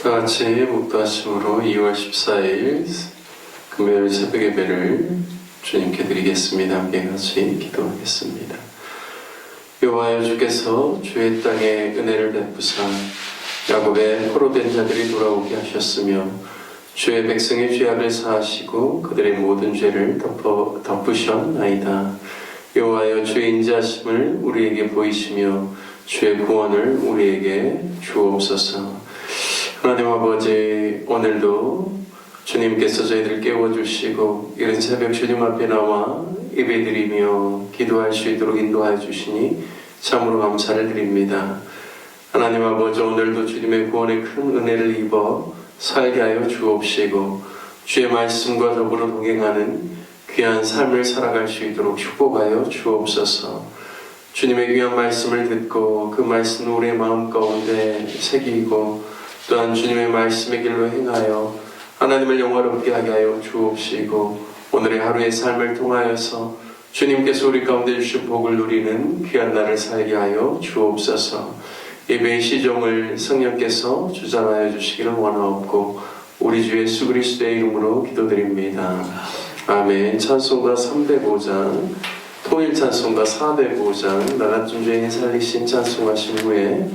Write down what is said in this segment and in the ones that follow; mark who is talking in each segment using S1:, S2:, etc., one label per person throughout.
S1: 다 같이 묵도하심으로 2월 14일 금요일 새벽 예배를 주님께 드리겠습니다. 함께 같이 기도하겠습니다. 여호와여, 주께서 주의 땅에 은혜를 베푸사 야곱의 포로된 자들이 돌아오게 하셨으며 주의 백성의 죄악을 사하시고 그들의 모든 죄를 덮으셨나이다. 여호와여, 주의 인자하심을 우리에게 보이시며 주의 구원을 우리에게 주옵소서. 하나님 아버지, 오늘도 주님께서 저희들을 깨워주시고 이른 새벽 주님 앞에 나와 예배드리며 기도할 수 있도록 인도하여 주시니 참으로 감사를 드립니다. 하나님 아버지, 오늘도 주님의 구원의 큰 은혜를 입어 살게 하여 주옵시고 주의 말씀과 더불어 동행하는 귀한 삶을 살아갈 수 있도록 축복하여 주옵소서. 주님의 귀한 말씀을 듣고 그 말씀을 우리의 마음 가운데 새기고 또한 주님의 말씀의 길로 행하여 하나님을 영화롭게 하게 하여 주옵시고 오늘의 하루의 삶을 통하여서 주님께서 우리 가운데 주신 복을 누리는 귀한 날을 살게 하여 주옵소서. 예배의 시종을 성령께서 주장하여 주시기를 원하옵고 우리 주 예수 그리스도의 이름으로 기도드립니다. 아멘. 찬송가 305장, 통일 찬송가 405장, 나같은 죄인이 살리신 찬송하신 후에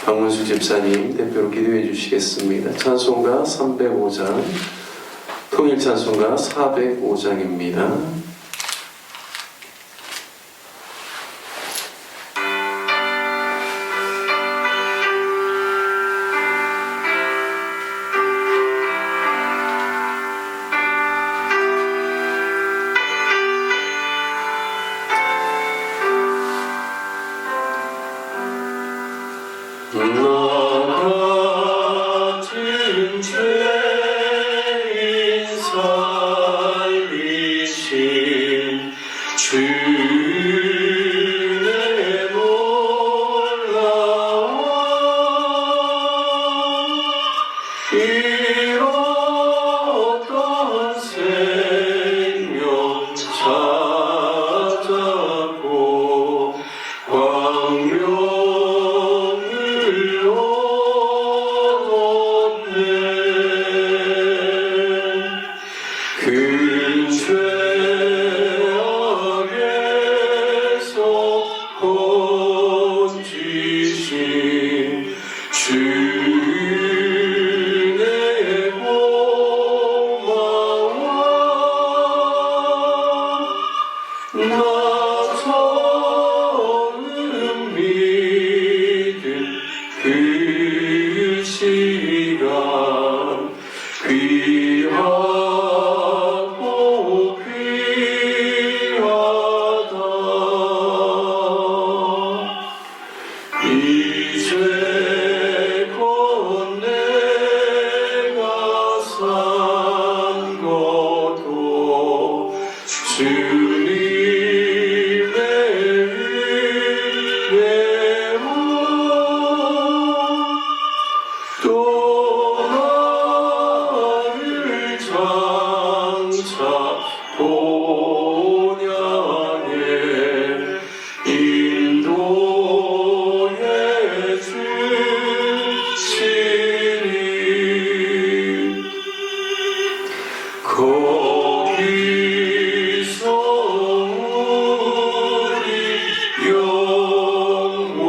S1: 박문수 집사님 대표로 기도해 주시겠습니다. 찬송가 305장, 통일 찬송가 405장입니다.
S2: 나같은 죄인 살리신 주의 놀라워 잃었던 생명 찾았고 광명을 얻었네. 그 죄악에서 건지신 주의 고마워. 나 처음 믿은 그 시간 귀하고 귀하다. 이제껏 내가 산 것도 주님의 은혜로 또 나를 장차 본향에 인도해 주시니 거기서 우리 영원히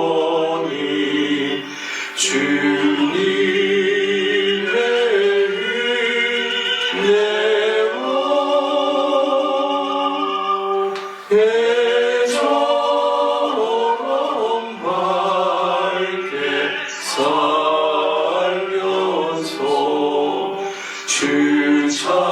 S2: 주님의 은혜로 예처럼 밝게 살면서 주 찬양하리라.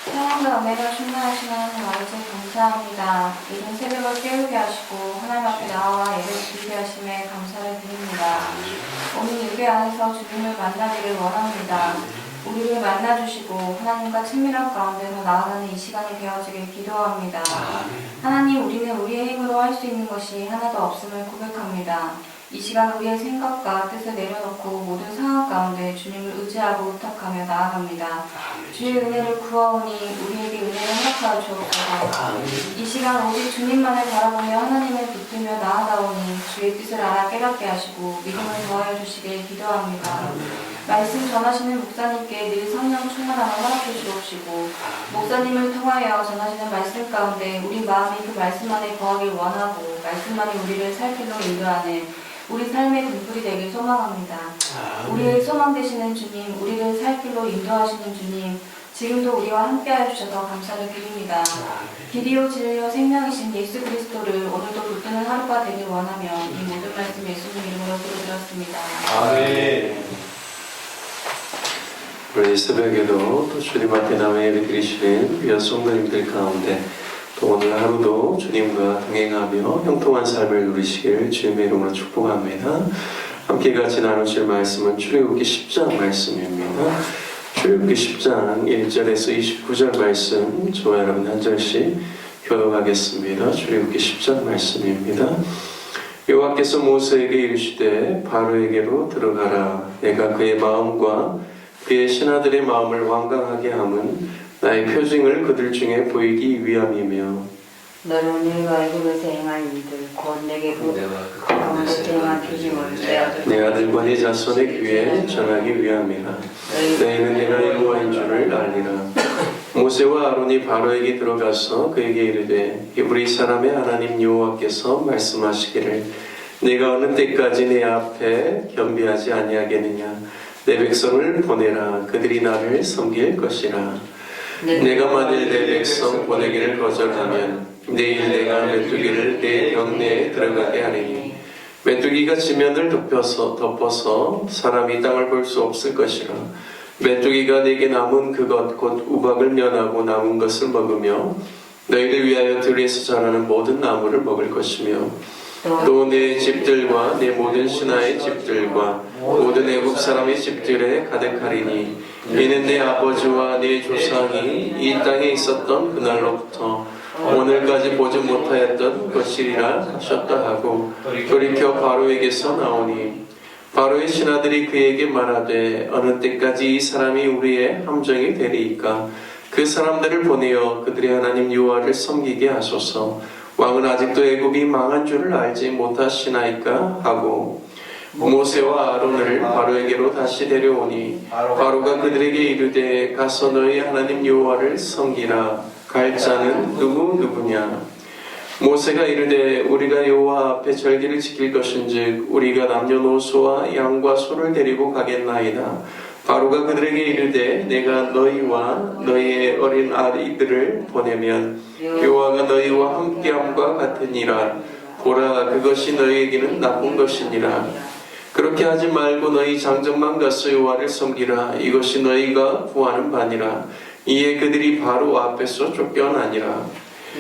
S3: 사랑과 은혜가 충만하신 하나님 아버지 감사합니다. 이른 새벽을 깨우게 하시고 하나님 앞에 나와 예배를 드리게 하심에 감사를 드립니다. 오늘 예배 안에서 주님을 만나기를 원합니다. 우리를 만나주시고 하나님과 친밀한 가운데서 나아가는 이 시간이 되어지길 기도합니다. 하나님, 우리는 우리의 힘으로 할 수 있는 것이 하나도 없음을 고백합니다. 이 시간 우리의 생각과 뜻을 내려놓고 모든 상황 가운데 주님을 의지하고 부탁하며 나아갑니다. 주의 은혜를 구하오니 우리에게 은혜를 허락하여 주옵소서. 이 시간 오직 주님만을 바라보며 하나님을 붙들며 나아가오니 주의 뜻을 알아 깨닫게 하시고 믿음을 더하여 주시길 기도합니다. 말씀 전하시는 목사님께 늘 성령 충만함을 허락해 주옵시고 목사님을 통하여 전하시는 말씀 가운데 우리 마음이 그 말씀 안에 거하길 원하고 말씀만이 우리를 살 길로 인도하는 우리 삶의 등불이 되길 소망합니다. 우리의 소망 되시는 주님, 우리를 살 길로 인도하시는 주님, 지금도 우리와 함께하여 주셔서 감사를 드립니다. 길이요 진리요 생명이신 예수 그리스도를 오늘도 붙드는 하루가 되길 원하며 이 모든 말씀 예수님 이름으로 기도드렸습니다.
S1: 아멘. 우리 새벽에도 또 주님 앞에 남아 예배 드리시는 귀한 성도님들 가운데 또 오늘 하루도 주님과 동행하며 형통한 삶을 누리시길 주님의 이름으로 축복합니다. 함께 같이 나누실 말씀은 출애굽기 10장 말씀입니다. 출애굽기 10장 1절에서 29절 말씀 저와 여러분 한 절씩 교독하겠습니다. 출애굽기 10장 말씀입니다. 여호와께서 모세에게 이르시되 바로에게로 들어가라. 내가 그의 마음과 그의 신하들의 마음을 완강하게 함은 나의 표징을 그들 중에 보이기 위함이며
S4: 너는 내가 애굽에서 행한 일들 곧 내게 그 가운데서 행한 표징을
S1: 내 아들과 내 자손의 귀에 전하기 위함이라. 너희는 내가 여호와인 줄을 알리라. 모세와 아론이 바로에게 들어가서 그에게 이르되 히브리 사람의 하나님 여호와께서 말씀하시기를 내가 어느 때까지 내 앞에 겸비하지 아니하겠느냐. 내 백성을 보내라. 그들이 나를 섬길 것이라. 내가 만일 내 백성 보내기를 거절하면 내일 내가 메뚜기를 내 경내에 들어가게 하리니 메뚜기가 지면을 덮어서 사람이 땅을 볼 수 없을 것이라. 메뚜기가 내게 남은 그것 곧 우박을 면하고 남은 것을 먹으며 너희를 위하여 들에서 자라는 모든 나무를 먹을 것이며 또 내 집들과 내 모든 신하의 집들과 모든 애굽 사람의 집들에 가득하리니 이는 내 아버지와 내 조상이 이 땅에 있었던 그날로부터 오늘까지 보지 못하였던 것이리라 하셨다 하고 돌이켜 바로에게서 나오니 바로의 신하들이 그에게 말하되 어느 때까지 이 사람이 우리의 함정이 되리이까. 그 사람들을 보내어 그들의 하나님 여호와를 섬기게 하소서. 왕은 아직도 애굽이 망한 줄을 알지 못하시나이까 하고 모세와 아론을 바로에게로 다시 데려오니 바로가 그들에게 이르되 가서 너희 하나님 여호와를 섬기라. 갈 자는 누구냐. 모세가 이르되 우리가 여호와 앞에 절기를 지킬 것인즉 우리가 남녀노소와 양과 소를 데리고 가겠나이다. 바로가 그들에게 이르되 내가 너희와 너희의 어린 아이들을 보내면 여호와가 너희와 함께함과 같으니라. 보라, 그것이 너희에게는 나쁜 것이니라. 그렇게 하지 말고 너희 장정만 가서 여호와를 섬기라. 이것이 너희가 구하는 바니라. 이에 그들이 바로 앞에서 쫓겨나니라.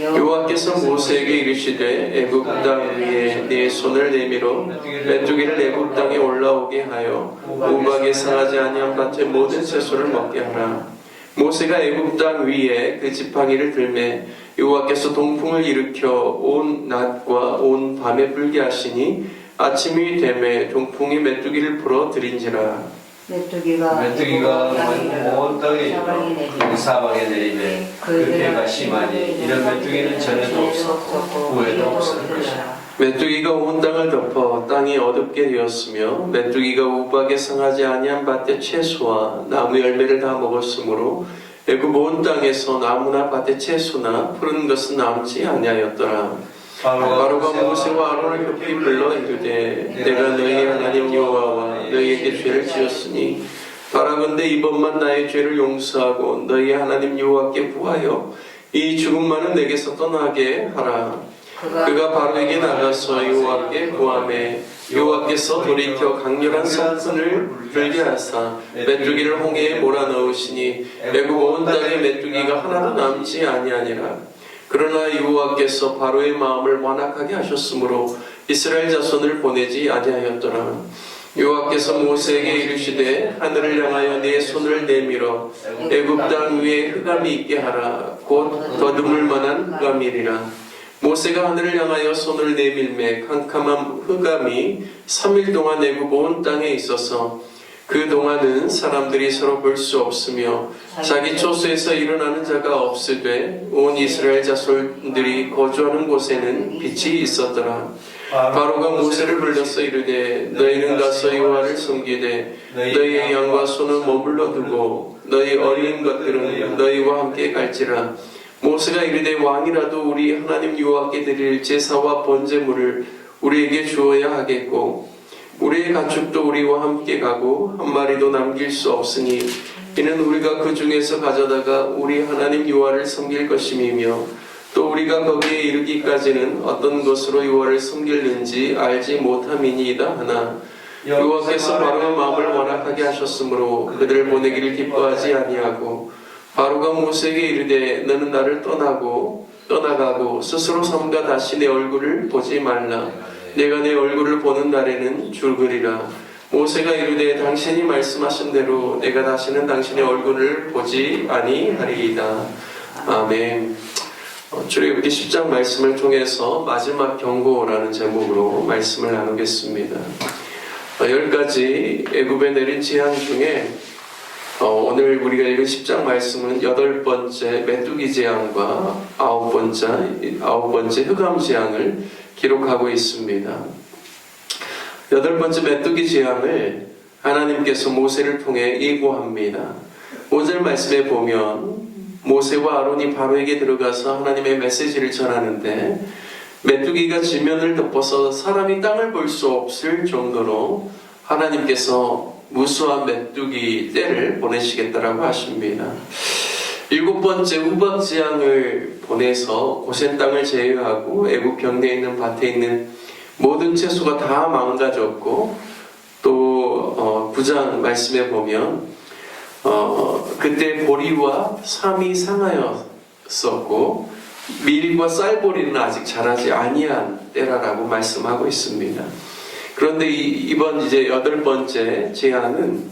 S1: 여호와께서 모세에게 이르시되 애굽 땅 위에 네 손을 내밀어 메뚜기를 애굽 땅에 올라오게 하여 우박에 상하지 아니한 밭의 모든 채소를 먹게 하라. 모세가 애굽 땅 위에 그 지팡이를 들매 여호와께서 동풍을 일으켜 온 낮과 온 밤에 불게 하시니 아침이 되매 동풍이 메뚜기를 불어 들인지라.
S4: 메뚜기가
S2: 온 땅에 사방에 내리매 그 해가 심하니 이런 메뚜기는 전에도 없었고 후에도 없을 것이라.
S1: 메뚜기가 온 땅을 덮어 땅이 어둡게 되었으며 메뚜기가 우박에 상하지 아니한 밭의 채소와 나무 열매를 다 먹었으므로 애굽 온 땅에서 나무나 밭의 채소나 푸른 것은 남지 아니하였더라. 바로가 모세와 아론을 급히 불러 이르되 내가 너희 하나님 여호와와 너희에게 죄를 지었으니 바라건대 이번만 나의 죄를 용서하고 너희 하나님 여호와께 구하여 이 죽음만은 내게서 떠나게 하라. 그가 바로에게 나가서 여호와께 구하매 여호와께서 돌이켜 강렬한 성큰을 불게 하사 메뚜기를 홍해에 몰아넣으시니 애굽 온 땅에 메뚜기가 하나도 남지 아니하니라. 그러나 여호와께서 바로의 마음을 완악하게 하셨으므로 이스라엘 자손을 보내지 아니하였더라. 여호와께서 모세에게 이르시되 하늘을 향하여 네 손을 내밀어 애굽 땅 위에 흑암이 있게 하라. 곧 더듬을 만한 흑암이리라. 모세가 하늘을 향하여 손을 내밀매 캄캄한 흑암이 3일 동안 애굽 온 땅에 있어서 그 동안은 사람들이 서로 볼 수 없으며 자기 초소에서 일어나는 자가 없으되 온 이스라엘 자손들이 거주하는 곳에는 빛이 있었더라. 바로가 모세를 불러서 이르되 너희는 가서 여호와를 섬기되 너희의 양과 소는 머물러 두고 너희 어린 것들은 너희와 함께 갈지라. 모세가 이르되 왕이라도 우리 하나님 여호와께 드릴 제사와 번제물을 우리에게 주어야 하겠고 우리의 가축도 우리와 함께 가고 한 마리도 남길 수 없으니 이는 우리가 그 중에서 가져다가 우리 하나님 여호와를 섬길 것임이며 또 우리가 거기에 이르기까지는 어떤 것으로 여호와를 섬길는지 알지 못함이니이다 하나 여호와께서 바로의 마음을 완악하게 하셨으므로 그들을 보내기를 기뻐하지 아니하고 바로가 모세에게 이르되 너는 나를 떠나가고 스스로 삼가 다시 내 얼굴을 보지 말라. 내가 내 얼굴을 보는 날에는 죽으리라. 모세가 이르되 당신이 말씀하신 대로 내가 다시는 당신의 얼굴을 보지 아니하리이다. 아멘. 출애굽기 10장 말씀을 통해서 마지막 경고라는 제목으로 말씀을 나누겠습니다. 10가지 애굽에 내린 재앙 중에 오늘 우리가 읽은 10장 말씀은 8번째 메뚜기 재앙과 9번째 흑암 재앙을 기록하고 있습니다. 8번째 메뚜기 재앙을 하나님께서 모세를 통해 예고합니다. 5절 말씀에 보면 모세와 아론이 바로에게 들어가서 하나님의 메시지를 전하는데 메뚜기가 지면을 덮어서 사람이 땅을 볼 수 없을 정도로 하나님께서 무수한 메뚜기 떼를 보내시겠다라고 하십니다. 7번째 우박 재앙을 보내서 고센 땅을 제외하고 애굽 경내에 있는 밭에 있는 모든 채소가 다 망가졌고 또 9장 말씀에 보면 그때 보리와 삼이 상하였었고 밀과 쌀보리는 아직 자라지 아니한 때라고 말씀하고 있습니다. 그런데 이번 이제 8번째 재앙은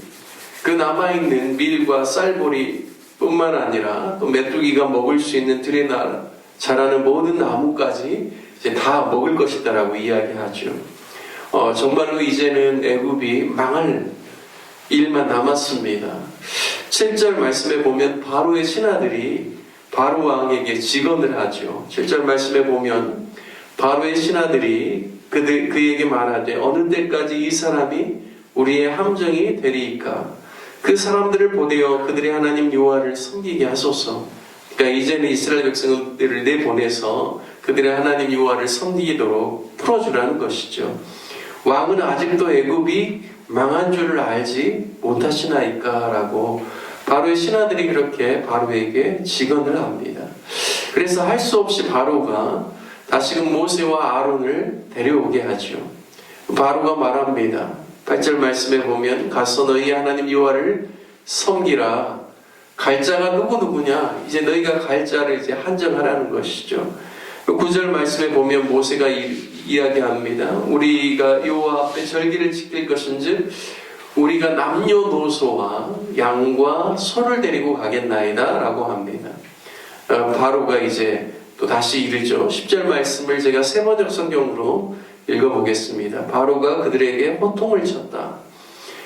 S1: 그 남아있는 밀과 쌀보리 뿐만 아니라 또 메뚜기가 먹을 수 있는 들에 자라는 모든 나무까지 이제 다 먹을 것이다라고 이야기하죠. 정말로 이제는 애굽이 망할 일만 남았습니다. 7절 말씀에 보면 바로의 신하들이 바로 왕에게 직언을 하죠. 7절 말씀에 보면 바로의 신하들이 그에게 말하되 어느 때까지 이 사람이 우리의 함정이 되리이까. 그 사람들을 보내어 그들의 하나님 여호와를 섬기게 하소서. 그러니까 이제는 이스라엘 백성들을 내보내서 그들의 하나님 여호와를 섬기도록 풀어주라는 것이죠. 왕은 아직도 애굽이 망한 줄을 알지 못하시나이까 라고 바로의 신하들이 그렇게 바로에게 직언을 합니다. 그래서 할 수 없이 바로가 다시금 모세와 아론을 데려오게 하죠. 바로가 말합니다. 8절 말씀에 보면 가서 너희 하나님 여호와를 섬기라. 갈 자가 누구냐? 이제 너희가 갈 자를 이제 한정하라는 것이죠. 9절 말씀에 보면 모세가 이야기합니다. 우리가 여호와 앞에 절기를 지킬 것인즉 우리가 남녀노소와 양과 소를 데리고 가겠나이다 라고 합니다. 바로가 이제 또 다시 이르죠. 10절 말씀을 제가 세번역 성경으로 읽어보겠습니다. 바로가 그들에게 호통을 쳤다.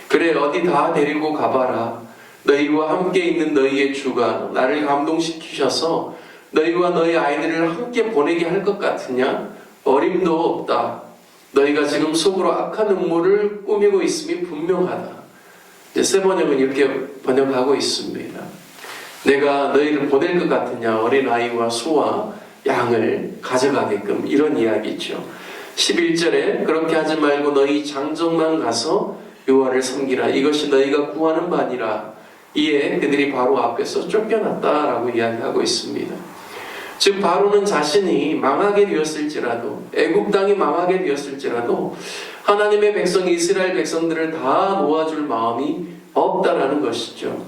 S1: 그래 어디 다 데리고 가봐라. 너희와 함께 있는 너희의 주가 나를 감동시키셔서 너희와 너희 아이들을 함께 보내게 할 것 같으냐? 어림도 없다. 너희가 지금 속으로 악한 음모를 꾸미고 있음이 분명하다. 이제 세번역은 이렇게 번역하고 있습니다. 내가 너희를 보낼 것 같으냐? 어린아이와 소와 양을 가져가게끔 이런 이야기죠. 11절에 그렇게 하지 말고 너희 장정만 가서 여호와를 섬기라. 이것이 너희가 구하는 바니라. 이에 그들이 바로 앞에서 쫓겨났다라고 이야기하고 있습니다. 즉 바로는 자신이 망하게 되었을지라도 애굽 땅이 망하게 되었을지라도 하나님의 백성 이스라엘 백성들을 다 놓아줄 마음이 없다라는 것이죠.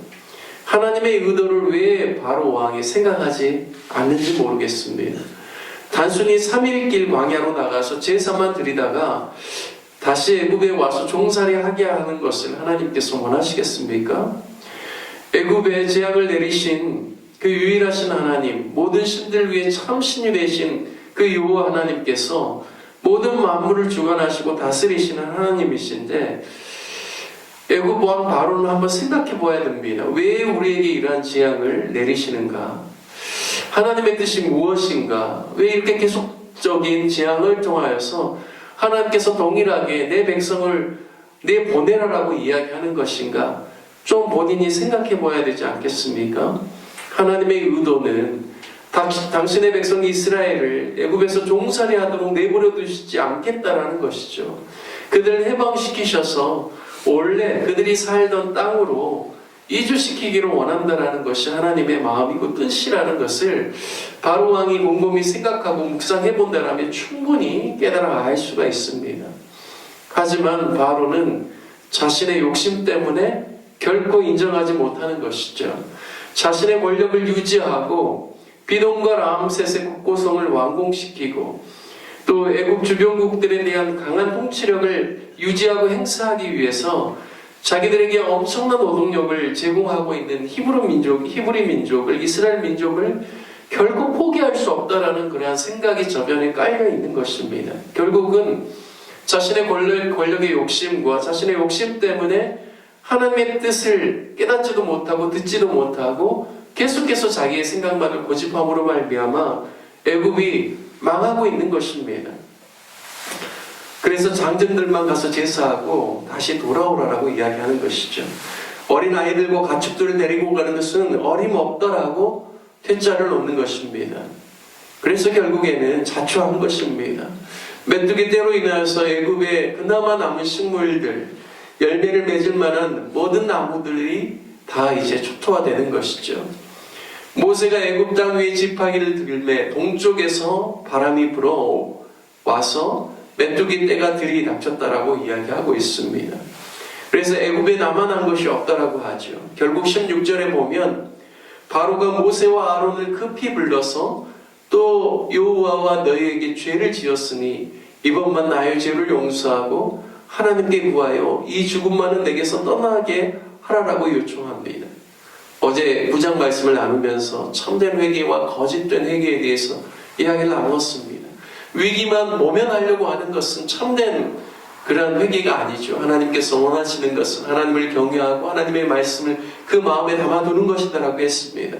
S1: 하나님의 의도를 왜 바로 왕이 생각하지 않는지 모르겠습니다. 단순히 3일 길 광야로 나가서 제사만 드리다가 다시 애굽에 와서 종살이 하게 하는 것을 하나님께서 원하시겠습니까? 애굽에 재앙을 내리신 그 유일하신 하나님, 모든 신들 위에 참 신이 되신 그 여호와 하나님께서 모든 만물을 주관하시고 다스리시는 하나님이신데, 애굽 왕 바로는 한번 생각해 보아야 됩니다. 왜 우리에게 이러한 재앙을 내리시는가? 하나님의 뜻이 무엇인가? 왜 이렇게 계속적인 재앙을 통하여서 하나님께서 동일하게 내 백성을 내보내라라고 이야기하는 것인가? 좀 본인이 생각해 봐야 되지 않겠습니까? 하나님의 의도는 당신의 백성 이스라엘을 애굽에서 종살이 하도록 내버려 두시지 않겠다라는 것이죠. 그들을 해방시키셔서 원래 그들이 살던 땅으로 이주시키기를 원한다라는 것이 하나님의 마음이고 뜻이라는 것을 바로 왕이 곰곰이 생각하고 묵상해 본다라면 충분히 깨달아 알 수가 있습니다. 하지만 바로는 자신의 욕심 때문에 결코 인정하지 못하는 것이죠. 자신의 권력을 유지하고 비돔과 람셋의 국고성을 완공시키고 또 애굽 주변국들에 대한 강한 통치력을 유지하고 행사하기 위해서 자기들에게 엄청난 노동력을 제공하고 있는 히브리 민족을, 이스라엘 민족을 결코 포기할 수 없다라는 그러한 생각이 저변에 깔려 있는 것입니다. 결국은 자신의 권력의 욕심과 자신의 욕심 때문에 하나님의 뜻을 깨닫지도 못하고 듣지도 못하고 계속해서 자기의 생각만을 고집함으로 말미암아 애굽이 망하고 있는 것입니다. 그래서 장정들만 가서 제사하고 다시 돌아오라라고 이야기하는 것이죠. 어린 아이들과 가축들을 데리고 가는 것은 어림없다라고 퇴짜를 놓는 것입니다. 그래서 결국에는 자초한 것입니다. 메뚜기 떼로 인하여서 애굽에 그나마 남은 식물들, 열매를 맺을 만한 모든 나무들이 다 이제 초토화되는 것이죠. 모세가 애굽 땅 위에 지팡이를 들매 동쪽에서 바람이 불어와서 메뚜기 떼가 들이닥쳤다라고 이야기하고 있습니다. 그래서 애굽에 남아난 것이 없다라고 하죠. 결국 16절에 보면 바로가 모세와 아론을 급히 불러서 또 여호와와 너희에게 죄를 지었으니 이번만 나의 죄를 용서하고 하나님께 구하여 이 죽음만은 내게서 떠나게 하라라고 요청합니다. 어제 구장 말씀을 나누면서 참된 회개와 거짓된 회개에 대해서 이야기를 나눴습니다. 위기만 모면하려고 하는 것은 참된 그러한 회개가 아니죠. 하나님께서 원하시는 것은 하나님을 경외하고 하나님의 말씀을 그 마음에 담아두는 것이다라고 했습니다.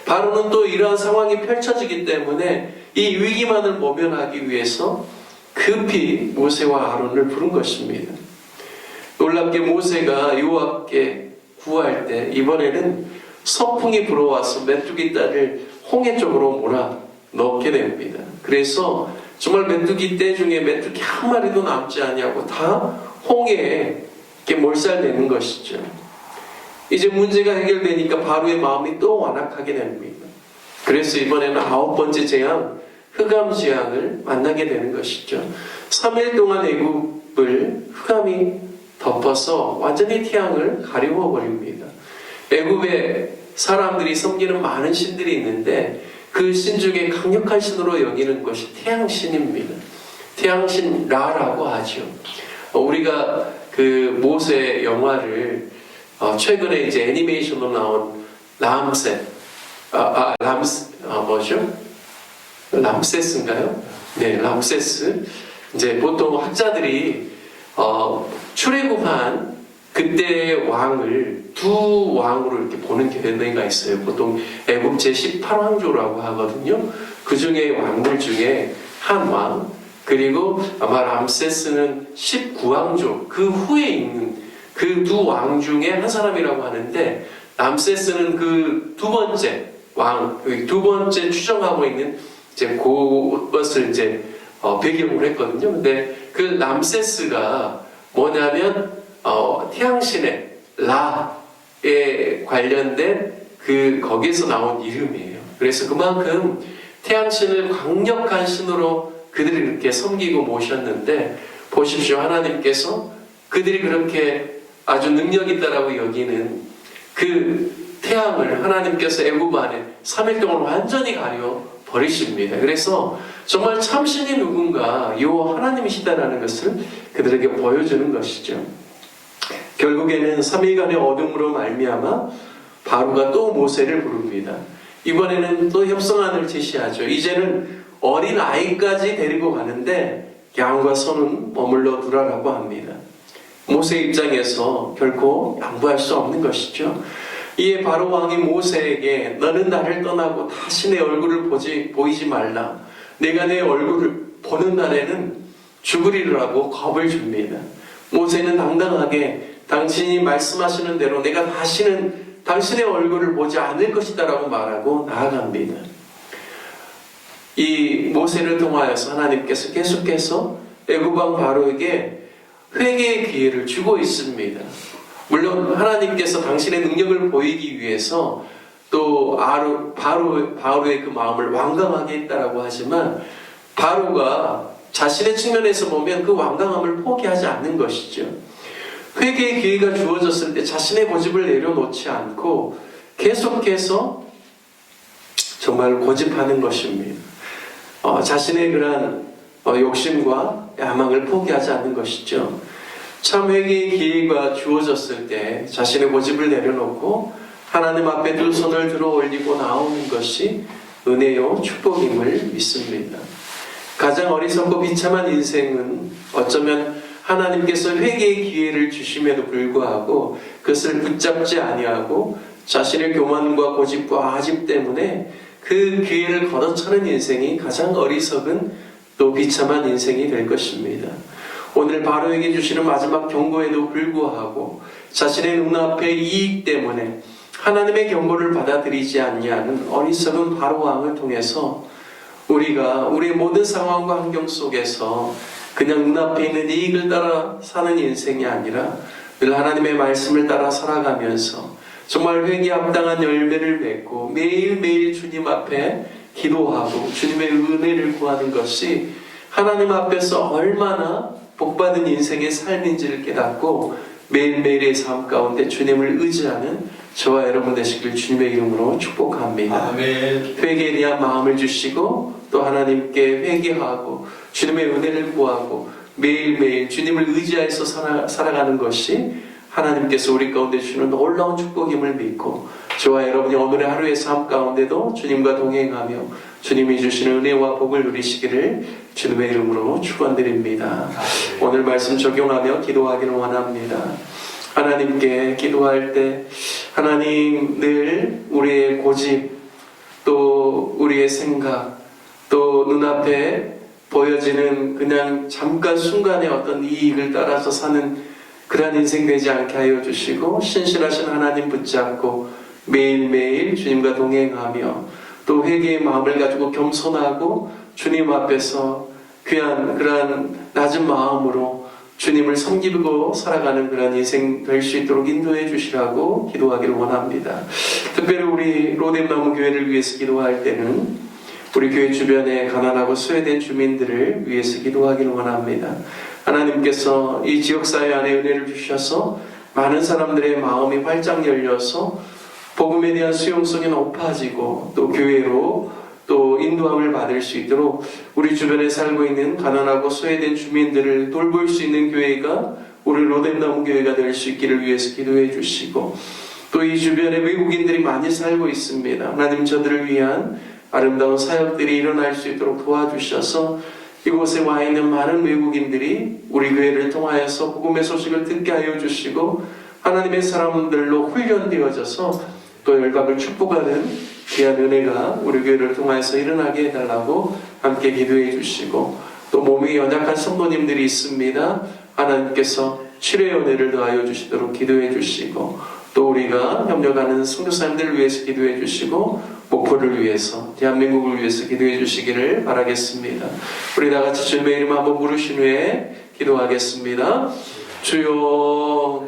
S1: 바로는 또 이러한 상황이 펼쳐지기 때문에 이 위기만을 모면하기 위해서 급히 모세와 아론을 부른 것입니다. 놀랍게 모세가 여호와께 구할 때 이번에는 서풍이 불어와서 메뚜기 떼를 홍해 쪽으로 몰아 넣게 됩니다. 그래서 정말 메뚜기 떼 중에 메뚜기 한 마리도 남지 아니하고 다 홍해에 이렇게 몰살되는 것이죠. 이제 문제가 해결되니까 바로의 마음이 또 완악하게 됩니다. 그래서 이번에는 9번째 재앙, 흑암 재앙을 만나게 되는 것이죠. 3일 동안 애굽을 흑암이 덮어서 완전히 태양을 가리워 버립니다. 애굽에 사람들이 섬기는 많은 신들이 있는데 그 신 중에 강력한 신으로 여기는 것이 태양신입니다. 태양신 라라고 하죠. 우리가 그 모세 영화를 최근에 이제 애니메이션으로 나온 람세스인가요? 네, 람세스. 이제 보통 학자들이 출애굽한 그때의 왕을 두 왕으로 이렇게 보는 견해가 있어요. 보통 애굽 제18왕조라고 하거든요. 그 중에 왕들 중에 한 왕, 그리고 아마 람세스는 19왕조, 그 후에 있는 그 두 왕 중에 한 사람이라고 하는데, 람세스는 그 두 번째 왕, 두 번째 추정하고 있는 이제 그것을 이제 배경으로 했거든요. 근데 그 람세스가 뭐냐면 태양신의 라에 관련된 거기에서 나온 이름이에요. 그래서 그만큼 태양신을 강력한 신으로 그들이 이렇게 섬기고 모셨는데, 보십시오. 하나님께서 그들이 그렇게 아주 능력 있다라고 여기는 그 태양을 하나님께서 애굽 안에 3일 동안 완전히 가려 버리십니다. 그래서 정말 참신이 누군가 여호와 하나님이시다라는 것을 그들에게 보여주는 것이죠. 결국에는 3일간의 어둠으로 말미암아 바로가 또 모세를 부릅니다. 이번에는 또 협상안을 제시하죠. 이제는 어린 아이까지 데리고 가는데 양과 소는 머물러 두라라고 합니다. 모세 입장에서 결코 양보할 수 없는 것이죠. 이에 바로 왕이 모세에게 너는 나를 떠나고 다시 내 얼굴을 보이지 말라. 내가 내 얼굴을 보는 날에는 죽으리라고 겁을 줍니다. 모세는 당당하게 당신이 말씀하시는 대로 내가 다시는 당신의 얼굴을 보지 않을 것이다 라고 말하고 나아갑니다. 이 모세를 통하여서 하나님께서 계속해서 애굽왕 바로에게 회개의 기회를 주고 있습니다. 물론 하나님께서 당신의 능력을 보이기 위해서 또 바로의 그 마음을 완강하게 했다라고 하지만 바로가 자신의 측면에서 보면 그 완강함을 포기하지 않는 것이죠. 회개의 기회가 주어졌을 때 자신의 고집을 내려놓지 않고 계속해서 정말 고집하는 것입니다. 자신의 그러한 욕심과 야망을 포기하지 않는 것이죠. 참 회개의 기회가 주어졌을 때 자신의 고집을 내려놓고 하나님 앞에 두 손을 들어 올리고 나오는 것이 은혜요 축복임을 믿습니다. 가장 어리석고 비참한 인생은 어쩌면 하나님께서 회개의 기회를 주심에도 불구하고 그것을 붙잡지 아니하고 자신의 교만과 고집과 아집 때문에 그 기회를 걷어차는 인생이 가장 어리석은 또 비참한 인생이 될 것입니다. 오늘 바로에게 주시는 마지막 경고에도 불구하고 자신의 눈앞의 이익 때문에 하나님의 경고를 받아들이지 않냐는 어리석은 바로 왕을 통해서 우리가 우리의 모든 상황과 환경 속에서 그냥 눈앞에 있는 이익을 따라 사는 인생이 아니라 늘 하나님의 말씀을 따라 살아가면서 정말 회개에 합당한 열매를 맺고 매일매일 주님 앞에 기도하고 주님의 은혜를 구하는 것이 하나님 앞에서 얼마나 복받은 인생의 삶인지를 깨닫고 매일매일의 삶 가운데 주님을 의지하는 저와 여러분 되시길 주님의 이름으로 축복합니다.
S2: 아멘.
S1: 회개에 대한 마음을 주시고 또 하나님께 회개하고 주님의 은혜를 구하고 매일매일 주님을 의지해서 살아가는 것이 하나님께서 우리 가운데 주시는 놀라운 축복임을 믿고 저와 여러분이 오늘의 하루의 삶 가운데도 주님과 동행하며 주님이 주시는 은혜와 복을 누리시기를 주님의 이름으로 축원드립니다. 오늘 말씀 적용하며 기도하기를 원합니다. 하나님께 기도할 때 하나님 늘 우리의 고집 또 우리의 생각 또 눈앞에 보여지는 그냥 잠깐 순간의 어떤 이익을 따라서 사는 그러한 인생 되지 않게 하여 주시고 신실하신 하나님 붙잡고 매일매일 주님과 동행하며 또 회개의 마음을 가지고 겸손하고 주님 앞에서 귀한 그러한 낮은 마음으로 주님을 섬기고 살아가는 그런 인생 될 수 있도록 인도해 주시라고 기도하기를 원합니다. 특별히 우리 로뎀나무 교회를 위해서 기도할 때는 우리 교회 주변에 가난하고 소외된 주민들을 위해서 기도하기를 원합니다. 하나님께서 이 지역사회 안에 은혜를 주셔서 많은 사람들의 마음이 활짝 열려서 복음에 대한 수용성이 높아지고 또 교회로 또 인도함을 받을 수 있도록 우리 주변에 살고 있는 가난하고 소외된 주민들을 돌볼 수 있는 교회가 우리 로뎀나무 교회가 될 수 있기를 위해서 기도해 주시고 또 이 주변에 외국인들이 많이 살고 있습니다. 하나님 저들을 위한 아름다운 사역들이 일어날 수 있도록 도와주셔서 이곳에 와 있는 많은 외국인들이 우리 교회를 통하여서 복음의 소식을 듣게 하여 주시고 하나님의 사람들로 훈련되어져서 또 열방을 축복하는 귀한 은혜가 우리 교회를 통하여서 일어나게 해달라고 함께 기도해 주시고 또 몸이 연약한 성도님들이 있습니다. 하나님께서 치료의 은혜를 더하여 주시도록 기도해 주시고 또 우리가 협력하는 선교사님들을 위해서 기도해 주시고 목포를 위해서 대한민국을 위해서 기도해 주시기를 바라겠습니다. 우리 다 같이 주님의 이름 한번 부르신 후에 기도하겠습니다. 주여